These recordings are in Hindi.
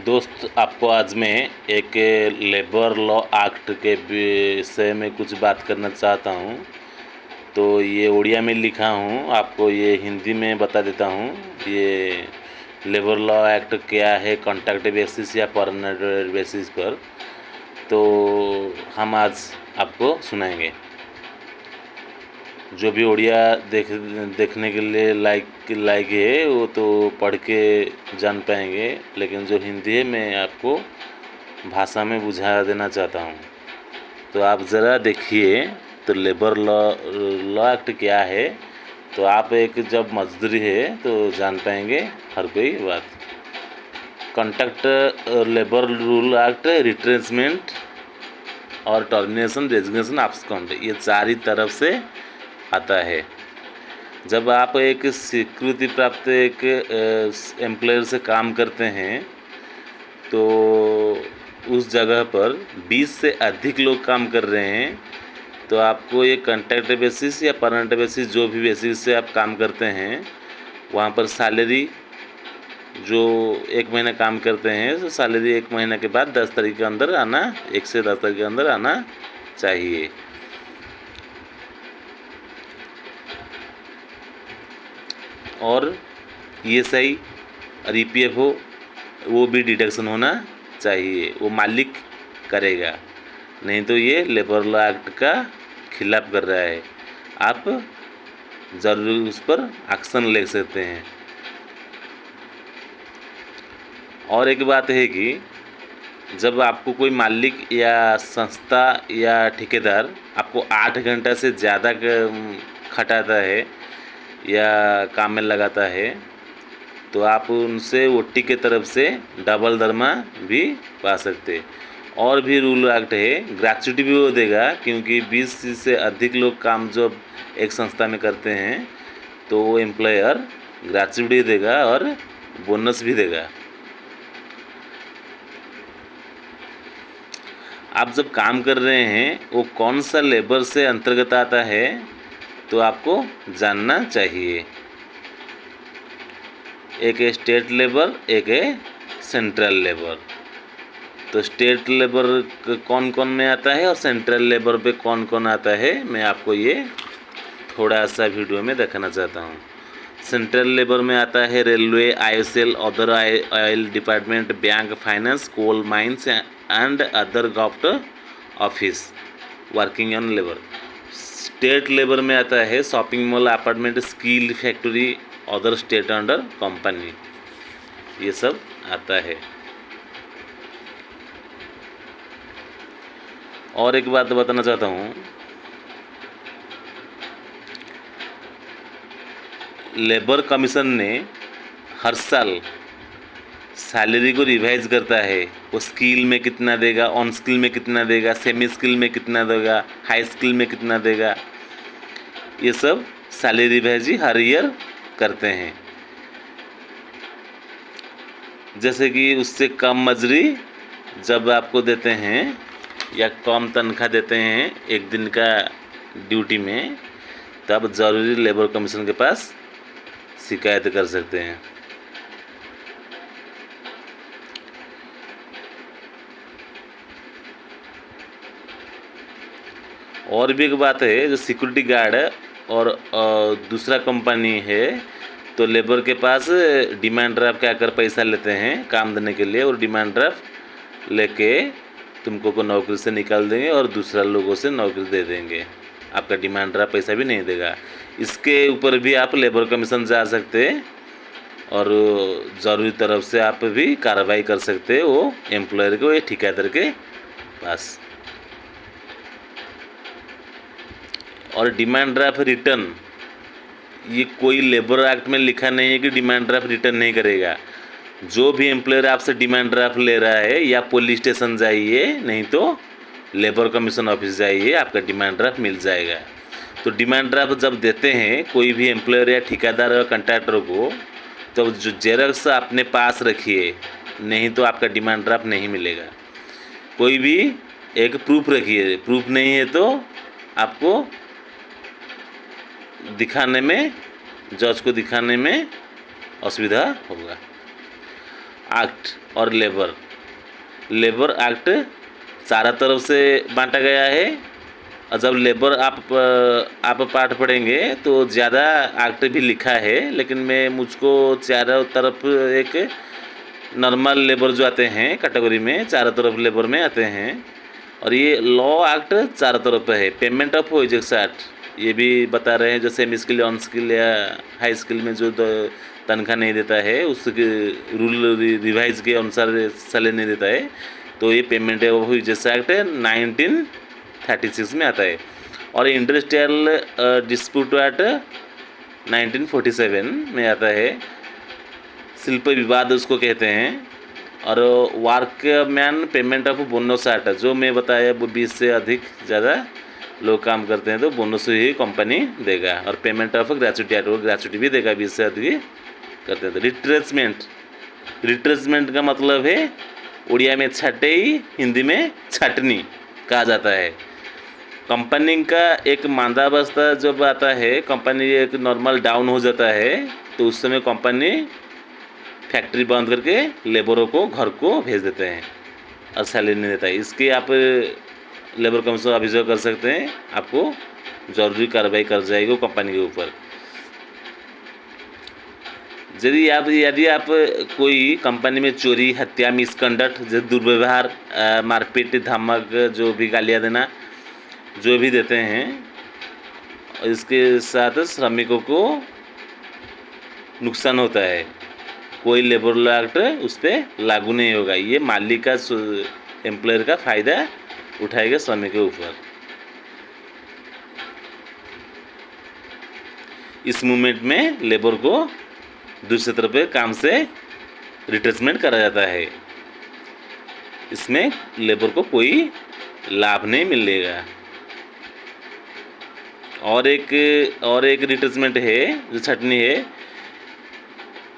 दोस्त, आपको आज मैं एक लेबर लॉ एक्ट के विषय में कुछ बात करना चाहता हूँ। तो ये उड़िया में लिखा हूँ, आपको ये हिंदी में बता देता हूँ। ये लेबर लॉ एक्ट क्या है, कॉन्ट्रैक्ट बेसिस या परमानेंट बेसिस पर, तो हम आज आपको सुनाएंगे। जो भी उड़िया देखने के लिए लायक है वो तो पढ़ के जान पाएंगे, लेकिन जो हिंदी है मैं आपको भाषा में बुझा देना चाहता हूँ। तो आप ज़रा देखिए, तो लेबर लॉ एक्ट क्या है, तो आप एक जब मजदूरी है तो जान पाएंगे हर कोई बात। Contract labour rule act, retracement और टर्मिनेशन, रेजिग्नेशन, अब्सकॉन्ड, ये चार ही तरफ से आता है। जब आप एक स्वीकृति प्राप्त एक एम्प्लॉयर से काम करते हैं तो उस जगह पर 20 से अधिक लोग काम कर रहे हैं, तो आपको ये कॉन्ट्रैक्ट बेसिस या परमानेंट बेसिस, जो भी बेसिस से आप काम करते हैं, वहाँ पर सैलरी जो 1 महीना काम करते हैं तो सैलरी 1 महीना के बाद 10 तारीख के अंदर आना, 1 से 10 तारीख के अंदर आना चाहिए। और ESI और EPF वो भी डिडक्शन होना चाहिए, वो मालिक करेगा, नहीं तो ये लेबर लॉ एक्ट का खिलाफ कर रहा है। आप ज़रूर उस पर एक्शन ले सकते हैं। और एक बात है कि जब आपको कोई मालिक या संस्था या ठेकेदार आपको 8 घंटा से ज़्यादा खटाता है या काम में लगाता है, तो आप उनसे ओटी के तरफ से डबल दरमा भी पा सकते। और भी रूल एक्ट है, ग्रेच्युटी भी वो देगा, क्योंकि 20 से अधिक लोग काम जब एक संस्था में करते हैं तो वो एम्प्लॉयर ग्रेच्युटी देगा और बोनस भी देगा। आप जब काम कर रहे हैं वो कौन सा लेबर से अंतर्गत आता है तो आपको जानना चाहिए। एक है स्टेट लेबर, एक है सेंट्रल लेबर। तो स्टेट लेबर कौन कौन में आता है और सेंट्रल लेबर पे कौन कौन आता है, मैं आपको ये थोड़ा सा वीडियो में दिखाना चाहता हूँ। सेंट्रल लेबर में आता है railway, ISL, other oil department, bank, finance, coal mines and other government office working on labour. State labour में आता है shopping mall, apartment, steel factory, other state under company, ये सब आता है। और एक बात बताना चाहता हूँ, लेबर कमीशन ने हर साल सैलरी को रिवाइज करता है। वो स्किल में कितना देगा, ऑन स्किल में कितना देगा, सेमी स्किल में कितना देगा, हाई स्किल में कितना देगा, ये सब सैलरी रिवाइज ही हर ईयर करते हैं। जैसे कि उससे कम मजूरी जब आपको देते हैं या कम तनख्वाह देते हैं एक दिन का ड्यूटी में, तब ज़रूरी लेबर कमीशन के पास शिकायत कर सकते हैं। और भी एक बात है, जो सिक्योरिटी गार्ड है और दूसरा कंपनी है, तो लेबर के पास डिमांड ड्राफ्ट क्या कर पैसा लेते हैं काम देने के लिए, और डिमांड ड्राफ्ट लेके तुमको को नौकरी से निकाल देंगे और दूसरा लोगों से नौकरी दे देंगे। आपका डिमांड ड्राफ्ट पैसा भी नहीं देगा। इसके ऊपर भी आप लेबर कमीशन जा सकते हैं और ज़रूरी तरफ से आप भी कार्रवाई कर सकते हैं वो एम्प्लॉयर को या ठेकेदार के पास। और डिमांड ड्राफ्ट रिटर्न, ये कोई लेबर एक्ट में लिखा नहीं है कि डिमांड ड्राफ्ट रिटर्न नहीं करेगा। जो भी एम्प्लॉयर आपसे डिमांड ड्राफ्ट ले रहा है, या पुलिस स्टेशन जाइए, नहीं तो लेबर कमीशन ऑफिस जाइए, आपका डिमांड ड्राफ्ट मिल जाएगा। तो डिमांड ड्राफ्ट जब देते हैं कोई भी एम्प्लॉयर या ठेकेदार या कॉन्ट्रैक्टर को, तो जो जेरॉक्स अपने पास रखिए, नहीं तो आपका डिमांड ड्राफ्ट नहीं मिलेगा। कोई भी एक प्रूफ रखिए, प्रूफ नहीं है तो आपको दिखाने में, जज को दिखाने में असुविधा होगा। एक्ट और लेबर। लेबर एक्ट चारों तरफ से बांटा गया है, और जब लेबर आप पाठ पढ़ेंगे तो ज़्यादा एक्ट भी लिखा है, लेकिन मैं मुझको चारों तरफ एक नॉर्मल लेबर जो आते हैं कैटेगरी में, चारों तरफ लेबर में आते हैं। और ये लॉ एक्ट चारों तरफ है। पेमेंट ऑफ वेजेस एक्ट ये भी बता रहे हैं, जो सेमी स्किल, ऑन स्किल या हाई स्किल में जो तनख्वाह नहीं देता है, उसके रूल रिवाइज के अनुसार सैलरी नहीं देता है, तो ये पेमेंट ऑफ वेजेस एक्ट 1936 में आता है। और इंडस्ट्रियल डिस्प्यूट एक्ट 1947 में आता है। शिल्प विवाद उसको कहते हैं। और workman payment of bonus act, जो मैं बताया वो 20 से अधिक ज़्यादा लोग काम करते हैं तो बोनस ही कंपनी देगा। और पेमेंट ऑफ ग्रेचुटी एक्ट, वो ग्रेचुटी भी देगा 20 से अधिक करते हैं तो। रिट्रेसमेंट, रिट्रेसमेंट का मतलब है उड़िया में छटई, हिंदी में छटनी कहा जाता है। कंपनी का एक मांदावस्था जब आता है, कंपनी एक नॉर्मल डाउन हो जाता है, तो उस समय कंपनी फैक्ट्री बंद करके लेबरों को घर को भेज देते हैं और सैलरी नहीं देता है। इसके आप लेबर कमीशन अभियोग कर सकते हैं, आपको जरूरी कार्रवाई कर जाएगी कंपनी के ऊपर। यदि आप कोई कंपनी में चोरी, हत्या, मिसकंडक्ट, जैसे दुर्व्यवहार, मारपीट, धमक, जो भी गालियाँ देना जो भी देते हैं, इसके साथ श्रमिकों को नुकसान होता है, कोई लेबर लॉ एक्ट उस पर लागू नहीं होगा। ये मालिक का, एम्प्लॉयर का फ़ायदा उठाएगा श्रमिक के ऊपर। इस मूवमेंट में लेबर को दूसरे तरफ पे काम से रिट्रेसमेंट करा जाता है। इसमें लेबर को कोई लाभ नहीं मिलेगा। और एक रिट्रेसमेंट है जो छटनी है,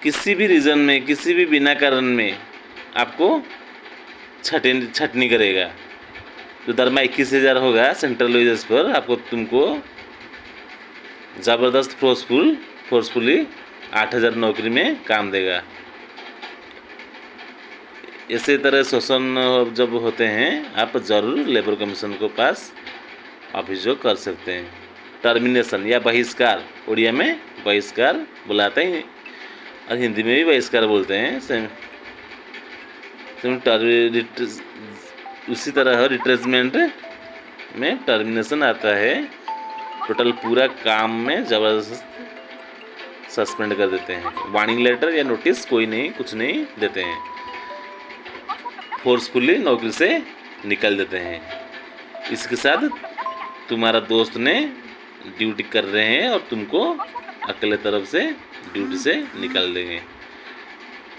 किसी भी रीज़न में, किसी भी बिना कारण में आपको छटनी करेगा। जो दरमा 21,000 होगा सेंट्रल वेजेस पर, आपको तुमको ज़बरदस्त फोर्सफुली 8,000 नौकरी में काम देगा। इसी तरह शोषण जब होते हैं, आप ज़रूर लेबर कमीशन के पास अभियोग कर सकते हैं। टर्मिनेशन या बहिष्कार, उड़िया में बहिष्कार बुलाते हैं और हिंदी में भी बहिष्कार बोलते हैं। उसी तरह रिट्रेसमेंट में टर्मिनेशन आता है। टोटल पूरा काम में ज़बरदस्त सस्पेंड कर देते हैं। वार्निंग लेटर या नोटिस कोई नहीं, कुछ नहीं देते हैं, फोर्सफुली नौकरी से निकल देते हैं। इसके साथ तुम्हारा दोस्त ने ड्यूटी कर रहे हैं और तुमको अकेले तरफ से ड्यूटी से निकाल देंगे।